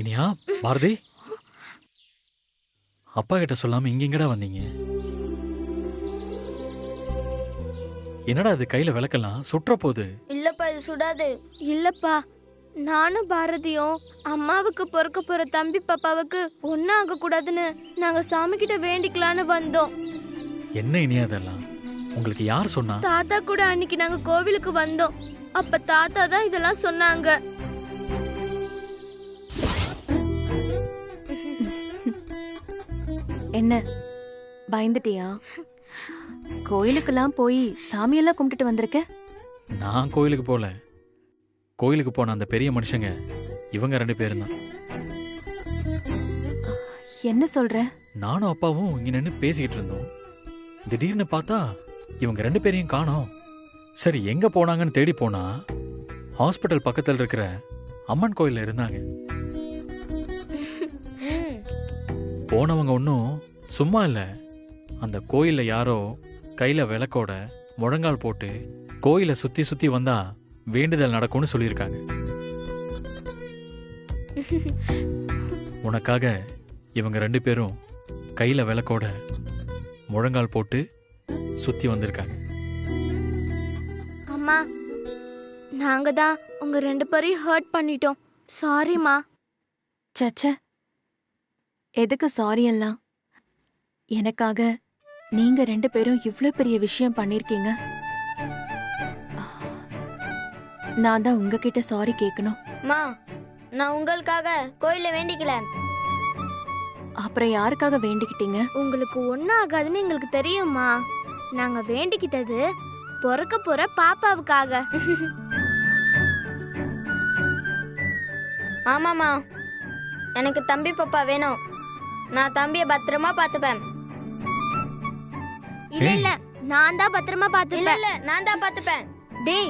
இனியா, பாரதி, அப்பா கிட்ட சொல்லாம இங்கெங்கடா வந்தீங்க? என்னடா இது கையில விளக்கலாம் சுற்ற போகுது? இல்லப்பா, இது சுடாது. இல்லப்பா, நானும் பாரதியும் அம்மாவுக்கு பிறக்க போற தம்பி பாப்பாவுக்கு ஒன்னும் ஆக கூடாதுன்னு நாங்க சாமி கிட்ட வேண்டிக்கலான்னு வந்தோம். என்ன இனியா இதெல்லாம்? உங்களுக்கு யார் சொன்னா? தாத்தா கூட அன்னைக்கு நாங்க கோவிலுக்கு வந்தோம். அப்ப தாத்தா தான் இதெல்லாம் சொன்னாங்க. என்ன பயந்துட்டியா? கோயிலுக்கெல்லாம் போய் சாமியெல்லாம் கும்பிட்டுட்டு வந்திருக்க? நான் கோயிலுக்கு போல. கோயிலுக்கு போன அந்த பெரிய மனுஷங்க இவங்க 2 பேரும் தான். என்ன சொல்ற? நானும் அப்பாவும் இங்க நின்று பேசிக்கிட்டு இருந்தோம். திடீர்னு பார்த்தா இவங்க 2 பேரையும் காணோம். சரி, எங்க போனாங்கன்னு தேடி போனா ஹாஸ்பிட்டல் பக்கத்தில் இருக்கிற அம்மன் கோயில்ல இருந்தாங்க. போனவங்க ஒன்றும் சும்மா இல்லை. அந்த கோயில்ல யாரோ கையில விளக்கோட முழங்கால் போட்டு கோயிலை சுத்தி சுத்தி வந்தா வேண்டுதல் நடக்கும்னு சொல்லியிருக்காங்க. உனக்காக இவங்க 2 பேரும் கையில விளக்கோட முழங்கால் போட்டு சுத்தி வந்திருக்காங்க. அம்மா, நாங்க தான் உங்க 2 பேரையும் ஹர்ட் பண்ணிட்டோம். சாரிம்மா. சச்ச, எதுக்கு சாரி எல்லாம்? எனக்காக நீங்க 2 பேரும் இவ்ளோ பெரிய விஷயம் பண்ணிருக்கீங்க. நான் தான் உங்ககிட்ட சாரி கேட்கணும். மா, நான் உங்களுக்காக கோயில வேண்டிக்கல. அப்புறம் யாருக்காக வேண்டிக்கிட்டீங்க? உங்களுக்கு ஒன்னும் ஆகாதுன்னு எங்களுக்கு தெரியுமா. நாங்க வேண்டிக்கிட்டது பிறக்க போற பாப்பாவுக்காக. ஆமாமா, எனக்கு தம்பி பாப்பா வேணும். நான் தம்பிய பத்திரமா பாத்துப்பேன். இல்ல இல்ல, நான் தான் பத்திரமா இல்ல பாத்துப்பேன். இல்ல, நான் தான் பாத்துப்பேன். டேய்,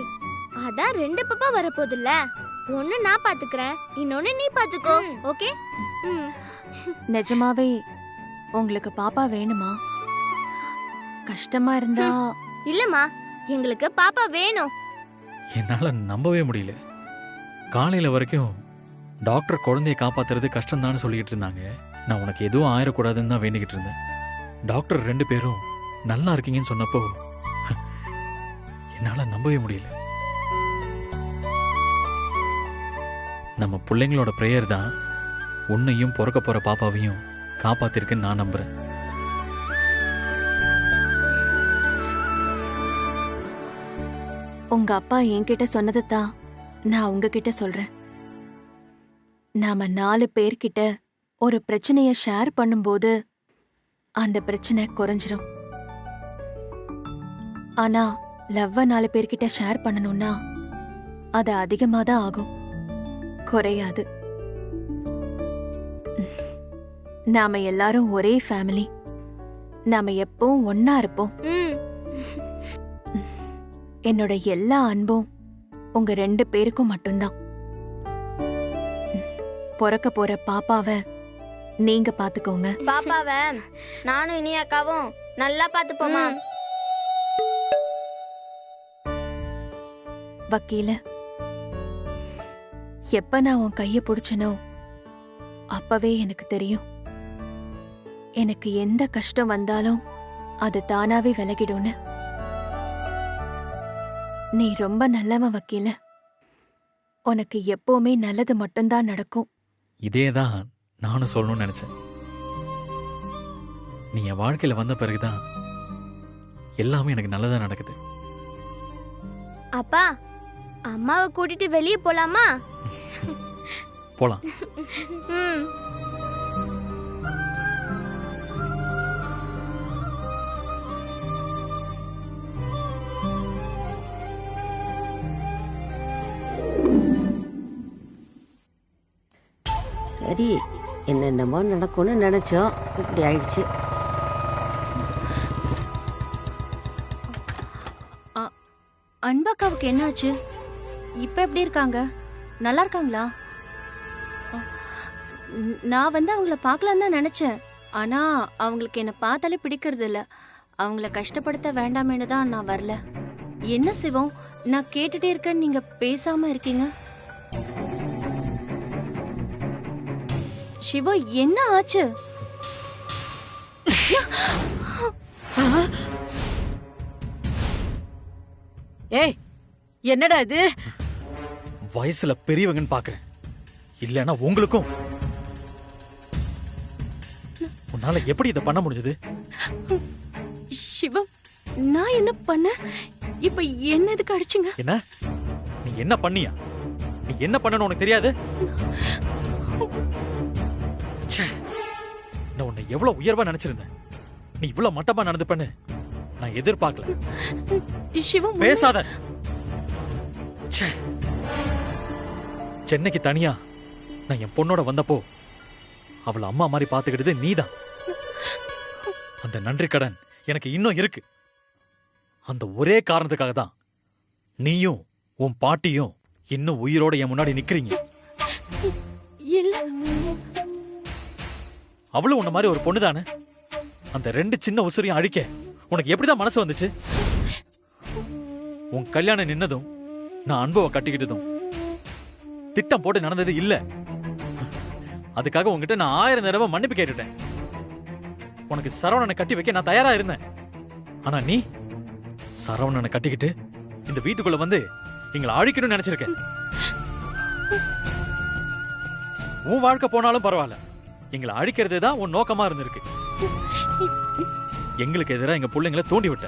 அதான் 2 பாப்பா வரப்போகுதுல்ல. ஒன்னு நான் பாத்துக்கிறேன், இன்னொன்னு நீ பாத்துக்கோ. ஓகே? நிஜமாவே உங்களுக்கு பாப்பா வேணுமா? கஷ்டமா இருந்தா இல்லம்மா, எங்களுக்கு பாப்பா வேணும். என்னால நம்பவே முடியல. காலையில வரைக்கும் டாக்டர் குழந்தைய காப்பாத்துறது கஷ்டம்தான் சொல்லிக்கிட்டு இருந்தாங்க. நான் உனக்கு எதுவும் ஆயிடக்கூடாதுன்னு தான் வேண்டிக்கிட்டு இருந்தேன். டாக்டர் 2 பேரும் நல்லா இருக்கீங்கன்னு சொன்னப்போ என்னால நம்பவே முடியல. நம்ம பிள்ளைங்களோட பிரேயர் தான் உன்னையும் பிறக்க போற பாப்பாவையும் காப்பாத்திருக்குன்னு நான் நம்புறேன். உங்க அப்பா என்கிட்ட சொன்னதைத்தான் நான் உங்ககிட்ட சொல்றேன். நாம 4 பேர்கிட்ட ஒரு பிரச்சனைய ஷேர் பண்ணும்போது அந்த பிரச்சனை குறைஞ்சிரும். ஆனா லவ்வ 4 பேர்கிட்ட ஷேர் பண்ணணும்னா அது அதிகமா தான் ஆகும், குறையாது. நாம எல்லாரும் ஒரே ஃபேமிலி. நாம எப்பவும் ஒன்னா இருப்போம். என்னோட எல்லா அன்பும் உங்க 2 பேருக்கும் மட்டும்தான். பிறக்க போற பாப்பாவை நீங்க பாத்துக்கோங்க. பாப்பாவை நானும் இனி அக்காவும் நல்லா பாத்துப்போமா. வக்கீல, எப்ப நான் உன் கைய பிடிச்சனோ அப்பவே எனக்கு தெரியும், எனக்கு எந்த கஷ்டம் வந்தாலும் அது தானாவே விலகிடும்னு. நீ ரொம்ப நல்லவன் வக்கீல. உனக்கு எப்பவுமே நல்லது மட்டும்தான் நடக்கும். இதேதான் நானும் சொல்லணும்னு நினைச்சேன். நீ என் வாழ்க்கையில வந்த பிறகுதான் எல்லாமே எனக்கு நல்லதா நடக்குது. அப்பா, அம்மாவை கூட்டிட்டு வெளியே போலாமா? போலாம். சரி, என்னென்னமோ நடக்கும்னு நினைச்சோம், இப்படி ஆயிடுச்சு. அன்பாக்காவுக்கு என்னாச்சு? இப்ப எப்படி இருக்காங்க? நல்லா இருக்காங்களா? நான் அவங்கள பார்க்கலாம் தான் நினைச்சேன். ஆனா அவங்களுக்கு என்ன பார்த்தாலே பிடிக்கிறது இல்ல. அவங்கள கஷ்டப்படுத்த வேண்டாமேனு தான் நான் வரல. என்ன சிவம், நான் கேட்டுட்டே இருக்கேன், நீங்க பேசாம இருக்கீங்க. சிவா என்ன ஆச்சு? ஏய், என்னடா இது? வயசுல பெரியவங்கன்னு பாக்குறேன், இல்லன்னா உங்களுக்கும். உன்னால எப்படி இதை பண்ண முடிஞ்சது? சிவா, நான் என்ன பண்ண? இப்ப என்ன எதுக்கு அடிச்சீங்க? என்ன நீ என்ன பண்ணியா? நீ என்ன பண்ணனு உனக்கு தெரியாது? ச்சே, நான் உன்னை எவ்வளவு உயர்வா நினைச்சிருந்தேன். நீ இவ்வளவு மட்டமா நடந்துப்பன்னு நான் எதிர்பார்க்கல. சிவா, பேசாத. ச்சே. சென்னைக்கு தனியா நான் என் பொண்ணோட வந்தப்போ அவளை அம்மா மாதிரி பாத்துக்கிட்டது நீதான். அந்த நன்றி கடன் எனக்கு இன்னும் இருக்கு. அந்த ஒரே காரணத்துக்காக தான் நீயும் உன் பாட்டியும் இன்னும் உயிரோட என் முன்னாடி நிக்கிறீங்க. இல்ல, அவளும் உன்ன மாதிரி ஒரு பொண்ணுதானே. அந்த 2 சின்ன உசுரையும் அழிக்க உனக்கு எப்படிதான் மனசு வந்துச்சு? உன் கல்யாணம் நின்னதும் நான் அன்புவை கட்டிக்கிட்டதும் திட்டம் போட்டு நடந்தது இல்ல. அதுக்காக உங்ககிட்ட நான் 1000 தடவை மன்னிப்பு கேட்டுட்டேன். உனக்கு சரவணனை கட்டி வைக்க நான் தயாரா இருந்தேன். ஆனா நீ சரவணனை கட்டிக்கிட்டு இந்த வீட்டுக்குள்ள வந்து எங்களை அழிக்கணும்னு நினைச்சிருக்க. உன் வாழ்க்கை போனாலும் பரவாயில்ல, எங்களை அழிக்கிறது தான் உன் நோக்கமா இருந்திருக்கு. எங்களுக்கு எதிராக எங்க பிள்ளைங்களை தூண்டி விட்ட,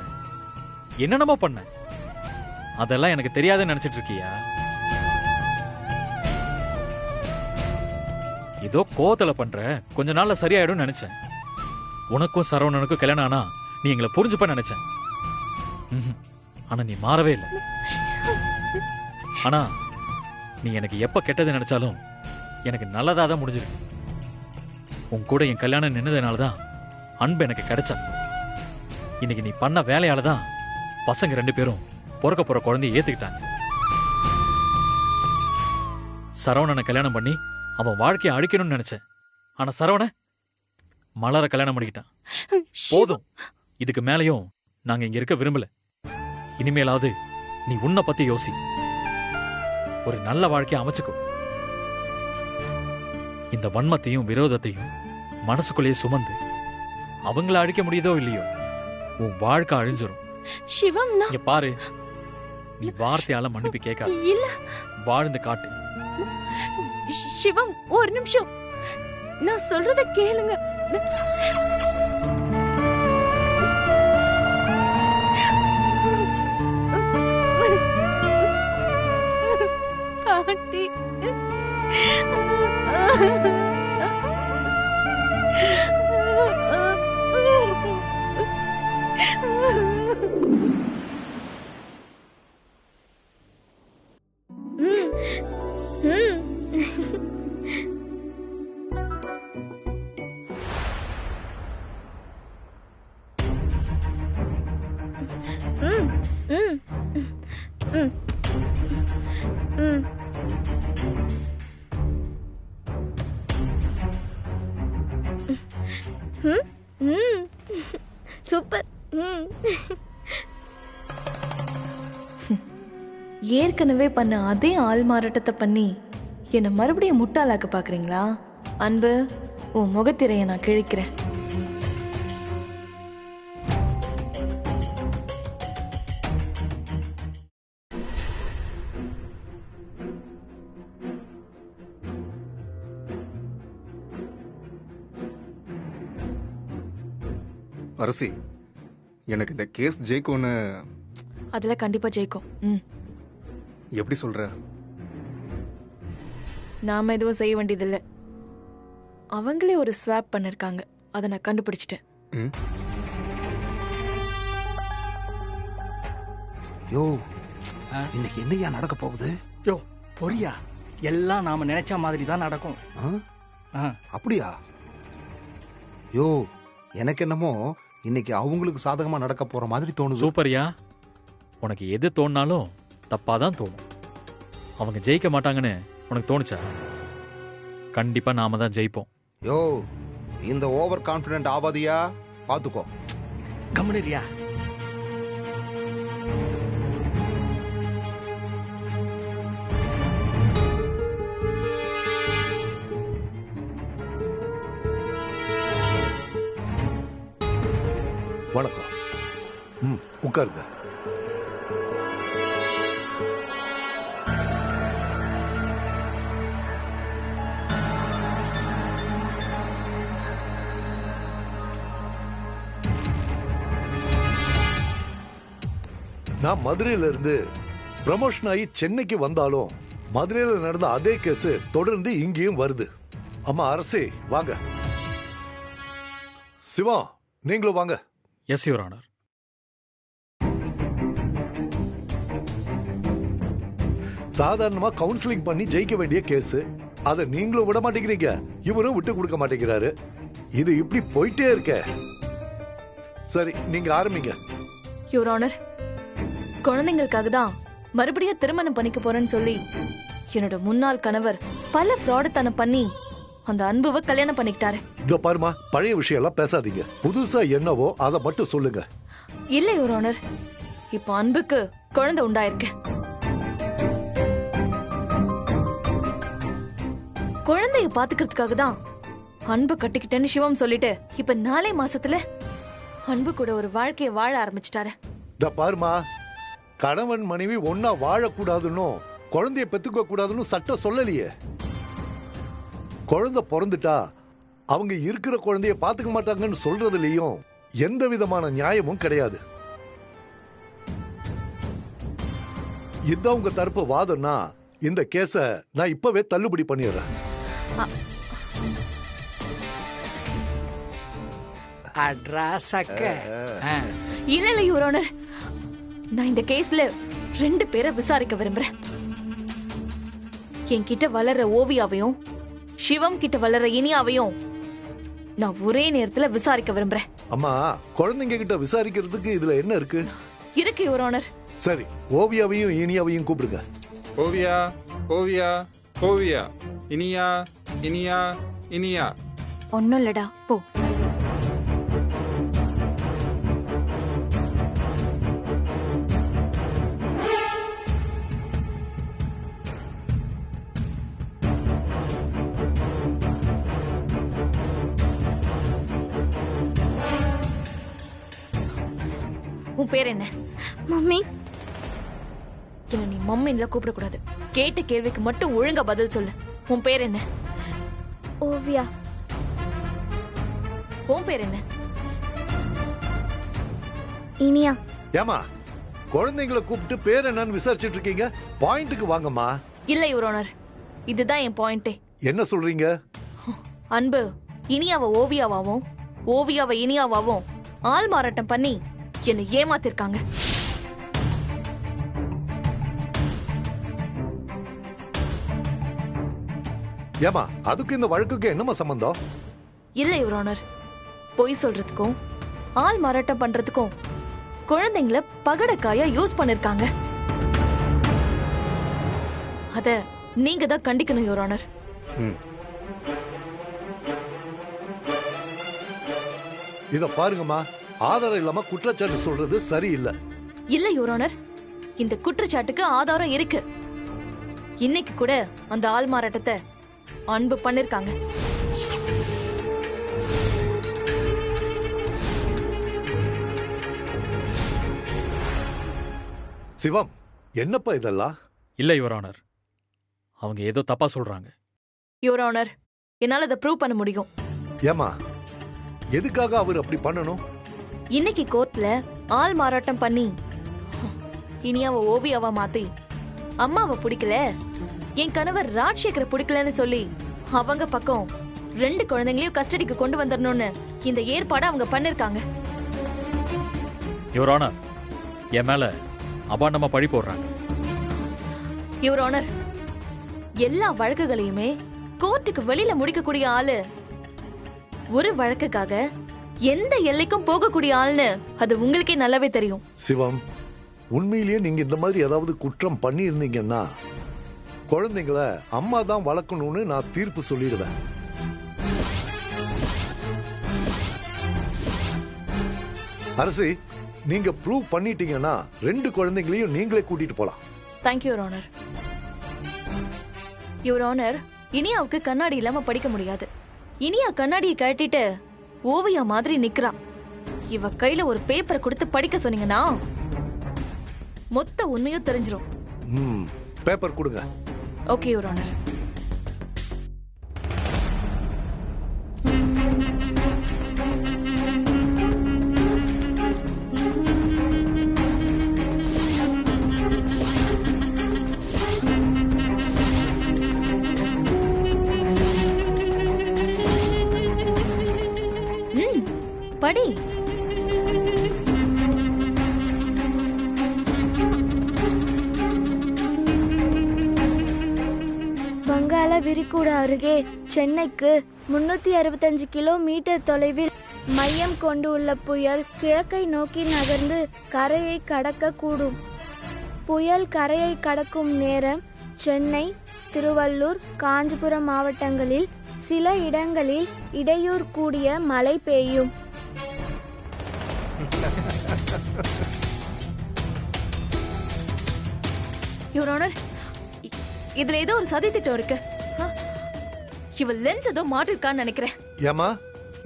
என்னென்னமோ பண்ண. அதெல்லாம் எனக்கு தெரியாதுன்னு நினைச்சிட்டு இருக்கியா? ஏதோ கோவத்துல பண்ற, கொஞ்ச நாள்ல சரியாயிடும் நினைச்சேன். உனக்கும் சரவணனுக்கும் கல்யாணம் ஆனா நீ எங்களை புரிஞ்சுப்ப நினைச்சேன். ஆனா நீ மாறவே இல்லை. ஆனா நீ எனக்கு எப்ப கெட்டது நினைச்சாலும் எனக்கு நல்லதா தான் முடிஞ்சிருக்கு. உன் கூட என் கல்யாணம் நின்னதுனாலதான் அன்பு எனக்கு கிடைச்சா. இன்னைக்கு நீ பண்ண வேலையாலதான் பசங்க 2 பேரும் பிறக்க போற குழந்தைய ஏத்துக்கிட்டாங்க. சரவணனை கல்யாணம் பண்ணி அவன் வாழ்க்கையை அழிக்கணும்னு நினைச்சேன். ஆனா சரவண மலர கல்யாணம் பண்ணிக்கிட்டான். போதும், இதுக்கு மேலையும் நாங்க இங்க இருக்க விரும்பல. இனிமேலாவது நீ உன்னை பத்தி யோசி, ஒரு நல்ல வாழ்க்கையை அமைச்சுக்கோ. இந்த வன்மத்தையும் விரோதத்தையும் மனசுக்குள்ளேயே சுமந்து அவங்கள அழிக்க முடியுதோ இல்லையோ, உன் வாழ்க்கை அழிஞ்சிரும். சிவம், இங்க பாரு, நீ வார்த்தையால மன்னிப்பு கேட்காத, இல்ல. வாழ்ந்து காட்டு. சிவம், ஒரு நிமிஷம், நான் சொல்றத கேளுங்க. பாட்டி, சூப்பர். ஏற்கனவே பண்ண அதே ஆள் மாறாட்டத்தை பண்ணி என்னை மறுபடியும் முட்டாளாக்க பாக்குறீங்களா? அன்பு, உன் முகத்திரையை நான் கிழிக்கிறேன். அரசி, எனக்கு இந்த கேஸ் ஜெயிக்கும்னு. அதுல கண்டிப்பா ஜெயிக்கும். எப்படி சொல்ற? நாம எதுவும் செய்ய வேண்டியதில்லை. அவங்களே ஒரு ஸ்வாப் பண்ணிருக்காங்க, அதை நான் கண்டுபிடிச்சிட்டேன். யோ, இன்னைக்கு என்னையா நடக்க போகுது? யோ பொரியா, எல்லாம் நாம நினைச்ச மாதிரி தான் நடக்கும். அப்படியா? யோ, எனக்கு என்னமோ இன்னைக்கு அவங்களுக்கு சாதகமா நடக்க போற மாதிரி தோணுது. சூப்பர்யா, உனக்கு எது தோணினாலும் தப்பாதான் தோணும். அவங்க ஜெயிக்க மாட்டாங்கன்னு உனக்கு தோணுச்சா? கண்டிப்பா நாம தான் ஜெயிப்போம். யோ, இந்த ஓவர் கான்பிடென்ட் ஆவாதியா, பாத்துக்கோ. கம்முனியா. வணக்கம். உட்காருங்க. நான் மதுரையில இருந்து ப்ரமோஷன் ஆகி சென்னைக்கு வந்தாலும் மதுரையில நடந்த அதே கேஸ் தொடர்ந்து இங்கேயும் வருது. அம்மா அரசே வாங்க. சிவா நீங்களும் வாங்க. Yes your honour. சாதாரணமா கவுன்சிலிங் பண்ணி ஜெயிக்க வேண்டிய கேஸ், அதை நீங்களும் விட மாட்டேங்கிறீங்க, இவரும் விட்டு கொடுக்க மாட்டேங்கிறாரு. இது இப்படி போயிட்டே இருக்க. சரி நீங்க ஆரம்பிங்க. யுவர் ஆனர், குழந்தைங்களுக்காக தான் மறுபடியும் திருமணம் பண்ணிக்க போறேன்னு சொல்லி என்னோட முன்னாள் கணவர் பல ஃப்ராடுத்தனம் பண்ணி அந்த அன்புவை கல்யாணம் பண்ணிக்கிட்டாரு. இதோ பாருமா, பழைய விஷயம் எல்லாம் பேசாதீங்க. புதுசா என்னவோ அதை மட்டும் சொல்லுங்க. இல்ல யுவர் ஆனர், இப்போ அன்புக்கு குழந்தை உண்டாயிருக்கு. குழந்தைய பாத்துக்கிறதுக்காக தான் அன்பு கட்டிக்கிட்டேன்னு சிவம் சொல்லிட்டு இப்ப 4 மாசத்துல அன்பு கூட ஒரு வாழ்க்கைய வாழ ஆரம்பிச்சிட்டாரு. இதோ பாருமா, கணவன் மனைவி ஒன்னா வாழக்கூடாதுன்னு, குழந்தைய பெத்துக்க கூடாதுன்னு சட்டம் சொல்லலையே. குழந்தை பிறந்துட்டா அவங்க இருக்கிற குழந்தைய பாத்துக்க மாட்டாங்கன்னு சொல்றதுலயும் எந்த விதமான நியாயமும் கிடையாது. இதான் உங்க தரப்பு வாதம்னா இந்த கேஸ நான் இப்பவே தள்ளுபடி பண்ணிடுறேன். இல்ல இல்ல யுவர் ஆனர், நான் இந்த கேஸ்ல 2 பேரை விசாரிக்க விரும்புறேன். என்கிட்ட வளர்ற ஓவியாவையும் சிவம் கிட்ட வளர்ற இனியாவையும் நான் ஒரே நேரத்துல விசாரிக்க விரும்புறேன். அம்மா, குழந்தைங்க கிட்ட விசாரிக்கிறதுக்கு இதுல என்ன இருக்கு? இருக்கு யுவர் ஆனர். சரி, ஓவியாவையும் இனியாவையும் கூப்பிடுங்க. ஓவியா, ஓவியா, ஓவியா, இனியா, இனியா, இனியா. ஒன்னும் இல்லடா, போ. உன் பேர் என்ன? மம்மி. என்ன நீ மம்மின்ல கூப்பிடக்கூடாது. கேட்ட கேள்விக்கு மட்டும் ஒழுங்கா பதில் சொல்லு. உன் பேர் என்ன? ஓவியா. உன் பேர் என்ன? இனியா. ஏமா, குழந்தைங்களை கூப்பிட்டு பேர் என்னன்னு விசாரிச்சுட்டு இருக்கீங்க? பாயிண்ட்டுக்கு வாங்கம்மா. இல்ல யுவர் ஆனர், இதுதான் என் பாயிண்டே. என்ன சொல்றீங்க? அன்பு இனியாவை ஓவியாவாவும் ஓவியாவை இனியாவாவும் ஆள் மாறாட்டம் பண்ணி என்னை ஏமாத்திருக்காங்க. ஏமா, அதுக்கு இந்த வழக்குக்கு என்னமா சம்பந்தம்? இல்ல யுவர் ஆனர், பொய் சொல்றதுக்கும் ஆள் மாறாட்டம் பண்றதுக்கும் குழந்தைங்கள பகடக்காயா யூஸ் பண்ணிருக்காங்க. அத நீங்க தான் கண்டிக்கணும் யுவர் ஆனர். இத பாருங்கம்மா, ஆதாரம் இல்லாம குற்றச்சாட்டு சொல்றது சரியில்லை. இல்ல யுவர் ஆனர், இந்த குற்றச்சாட்டுக்கு ஆதாரம் இருக்கு. இன்னைக்கு கூட அந்த ஆள் மாறாட்டத்தை அன்பு பண்ணிருக்காங்க. சிவம், என்னப்பா இதெல்லாம்? இல்ல யுவர் ஆனர், அவங்க ஏதோ தப்பா சொல்றாங்க. யுவர் ஆனர், என்னால அதை ப்ரூவ் பண்ண முடியும். ஏமா, எதுக்காக அவர் அப்படி பண்ணணும்? இன்னைக்கு கோர்ட்ல ஆள் மாறாட்டம் பண்ணி இனியாவ ஓவியாவா மாத்தி அம்மாவை பிடிக்கல, என் கணவர் ராஜசேகர பிடிக்கலன்னு சொல்லி அவங்க பக்கம் 2 குழந்தைங்களையும் கஸ்டடிக்கு கொண்டு வந்துடணும்னு இந்த ஏற்பாடு அவங்க பண்ணிருக்காங்க. யுவர் ஆனர், என் மேல அபாண்டமா பழி போடுறாங்க. யுவர் ஆனர், எல்லா வழக்குகளையுமே கோர்ட்டுக்கு வெளியில முடிக்கக்கூடிய ஆளு ஒரு வழக்குக்காக எந்த எல்லைக்கும் போகக்கூடிய ஆள்னு அது உங்களுக்கே நல்லாவே தெரியும். சிவம், உண்மையிலேயே நீங்க இந்த மாதிரி ஏதாவது குற்றம் பண்ணி இருந்தீங்கன்னா குழந்தைங்களை அம்மா தான் வளர்க்கணும்னு நான் தீர்ப்பு சொல்லிடுவேன். அரசி, நீங்க ப்ரூவ் பண்ணிட்டீங்கன்னா 2 குழந்தைங்களையும் நீங்களே கூட்டிட்டு போலாம். Thank you your honour. Your honour, இனியாவுக்கு கண்ணாடி இல்லாம படிக்க முடியாது. இனியா கண்ணாடியை கழட்டிட்டு ஓவியா மாதிரி நிக்கிறா. இவ கையில ஒரு பேப்பரை கொடுத்து படிக்க சொன்னீங்கன்னா மொத்த உண்மையும் தெரிஞ்சிரும். பேப்பர் கொடுங்க. Okay your honour. படி. வங்காள விரிகுடா அருகே சென்னைக்கு 365 கிலோமீட்டர் தொலைவில் மையம் கொண்டு உள்ள புயல் கிழக்கை நோக்கி நகர்ந்து கரையை கடக்கக்கூடும். புயல் கரையை கடக்கும் நேரம் சென்னை, திருவள்ளூர், காஞ்சிபுரம் மாவட்டங்களில் சில இடங்களில் இடையூறு கூடிய மழை பெய்யும். யுவர் ஆனர், இதுல ஏதோ ஒரு சதி திட்டம் இருக்கு. இவ லென்ஸ் ஏதோ மாட்டிருக்கான்னு நினைக்கிறேன். ஏமா,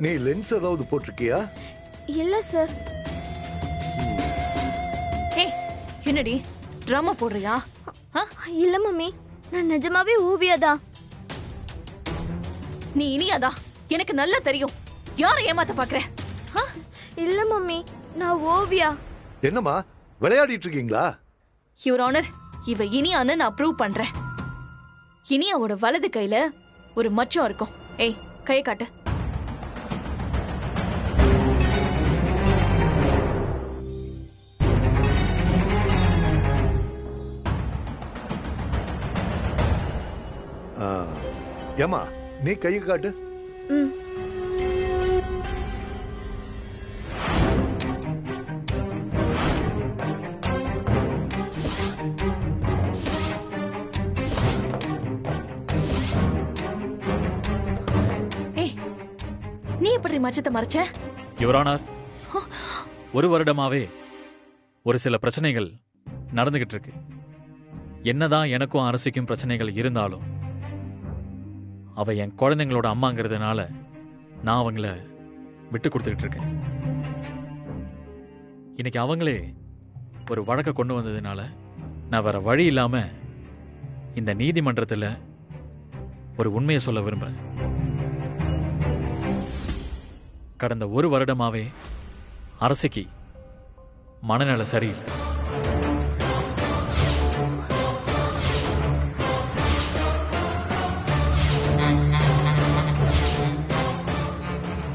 நீ லென்ஸ் ஏதாவது போட்டிருக்கியா? இல்ல சார். ஏய், என்னடி டிராமா போடுறியா? இல்ல மம்மி, நான் நிஜமாவே ஓவியாதான். நீ இனியாதா? எனக்கு நல்லா தெரியும். யாரை ஏமாத்த பாக்குற? இல்ல மம்மி, நான் ஓவியா. என்னம்மா விளையாடிட்டு இருக்கீங்களா? யுவர் ஆனர், இவ இனியான்னு நான் ப்ரூவ் பண்றேன். இனியாவோட வலது கையில ஒரு மச்சம் இருக்கும். ஏய், கையை காட்டு. ஏமா, நீ கையை காட்டு. நீ எப்படி மச்சத்தை மறைச்ச? யுவர் ஆனர், ஒரு வருடமாவே ஒரு சில பிரச்சனைகள் நடந்துகிட்டு இருக்கு. என்னதான் எனக்கும் அரசிக்கும் பிரச்சனைகள் இருந்தாலும் அவ என் குழந்தைங்களோட அம்மாங்கிறதுனால நான் அவங்கள விட்டு கொடுத்துக்கிட்டு இருக்கேன். இன்னைக்கு அவங்களே ஒரு வழக்கை கொண்டு வந்ததுனால நான் வேற வழி இல்லாம இந்த நீதிமன்றத்தில் ஒரு உண்மையை சொல்ல விரும்புறேன். கடந்த ஒரு வருடமாவே அரசிக்கு மனநல சரியில்லை.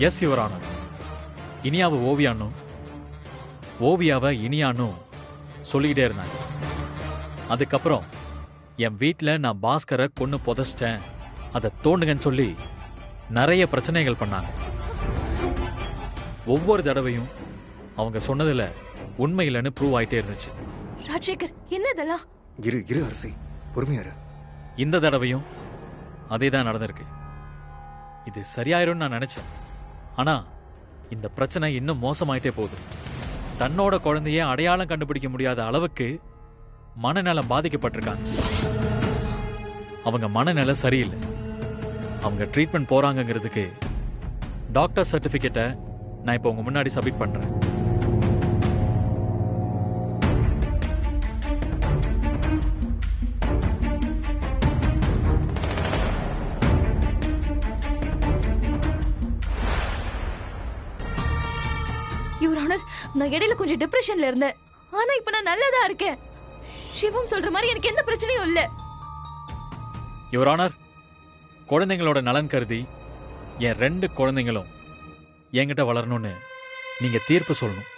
எஸ் யுவர் ஆனர், இனியாவை ஓவியானும் ஓவியாவை இனியானும் சொல்லிக்கிட்டே இருந்தாங்க. அதுக்கப்புறம் என் வீட்டில் நான் பாஸ்கரை கொன்னு புதைச்சிட்டேன், அதை தோண்டுங்கன்னு சொல்லி நிறைய பிரச்சனைகள் பண்ணாங்க. ஒவ்வொரு தடவையும் அவங்க சொன்னதுல உண்மை இல்லைன்னு ப்ரூவ் ஆயிட்டே இருந்துச்சு. ராஜசேகர், என்ன இதெல்லாம்? இரு அரசி, பொறுமையாரு. இந்த தடவையும் அதே தான் நடந்திருக்கு. இது சரியாயிரும்னு நான் நினைச்சேன். ஆனா இந்த பிரச்சனை இன்னும் மோசமாயிட்டே போகுது. தன்னோட குழந்தைய அடையாளம் கண்டுபிடிக்க முடியாத அளவுக்கு மனநலம் பாதிக்கப்பட்டிருக்காங்க. அவங்க மனநலம் சரியில்லை. அவங்க ட்ரீட்மெண்ட் போறாங்கிறதுக்கு டாக்டர் சர்டிபிகேட்டை நான் இப்போ உங்க முன்னாடி சப்மிட் பண்றேன். யுவர் ஆனர், நான் இடையில கொஞ்சம் டிப்ரெஷன்ல இருந்தேன். ஆனா இப்ப நான் நல்லதா இருக்கேன். சிவம் சொல்ற மாதிரி எனக்கு எந்த பிரச்சனையும் இல்ல. யுவர் ஆனர், குழந்தைங்களோட நலன் கருதி என் 2 குழந்தைங்களும் என்கிட்ட வளரணும்னு நீங்க தீர்ப்பு சொல்லணும்.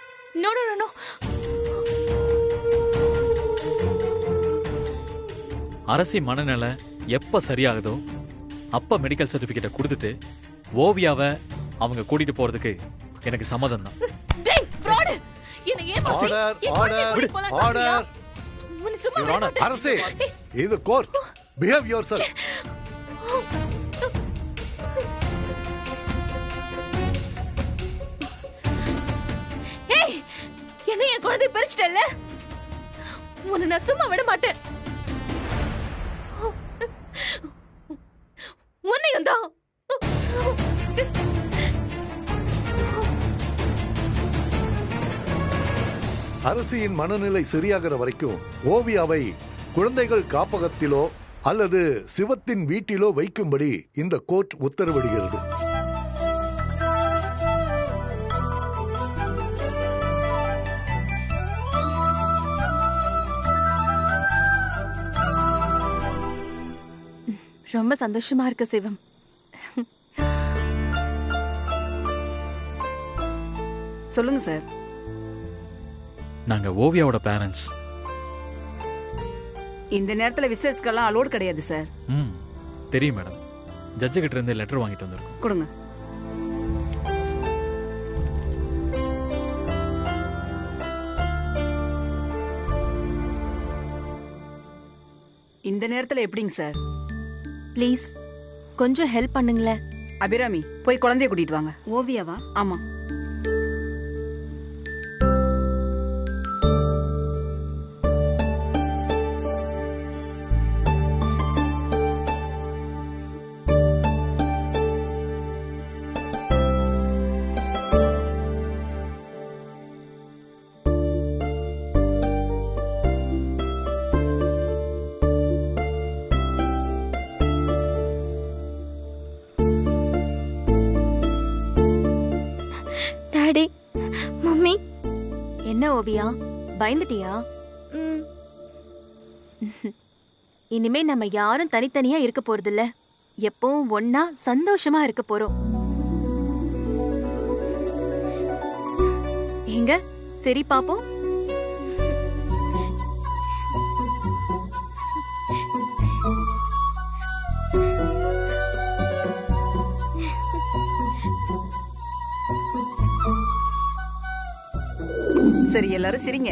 No no no. அரசி மனநல எப்ப சரியாகுதோ அப்ப மெடிக்கல் சர்டிபிகேட்டை கொடுத்துட்டு ஓவியாவை அவங்க கூட்டிட்டு போறதுக்கு எனக்கு சம்மதம் தான். அரசே, இது கோர்ட். Behave yourself. ஏய், என்ன என் குழந்தை பறிச்சிட்டல்ல? உன்னை நான் சும்மா விட மாட்டேன். உன்னையும் தான். அரசியின் மனநிலை சரியாகிற வரைக்கும் ஓவியாவை குழந்தைகள் காப்பகத்திலோ அல்லது சிவத்தின் வீட்டிலோ வைக்கும்படி இந்த கோர்ட் உத்தரவிடுகிறது. ரொம்ப சந்தோஷமா இருக்கு சிவம். சொல்லுங்க சார். நாங்க ஓவியாவோட பேரண்ட்ஸ். இந்த நேரத்துல விசிட்டர்ஸ்க்கெல்லாம் அலோட் கிடையாது சார். தெரியும் மேடம். ஜட்ஜு கிட்ட இருந்து லெட்டர் வாங்கிட்டு வந்திருக்கோம். கொடுங்க. இந்த நேரத்துல எப்படிங்க சார்? ப்ளீஸ் கொஞ்சம் ஹெல்ப் பண்ணுங்களேன். அபிராமி போய் குழந்தைய கூட்டிட்டு வாங்க. ஓவியாவா? ஆமா. Daddy, mummy. என்ன ஓவியா, பயந்துட்டியா? இனிமே நம்ம யாரும் தனித்தனியா இருக்க போறதில்ல. எப்பவும் ஒன்னா சந்தோஷமா இருக்க போறோம். எங்க சரி பாப்போம். சரி, எல்லாரும் சிரிங்க.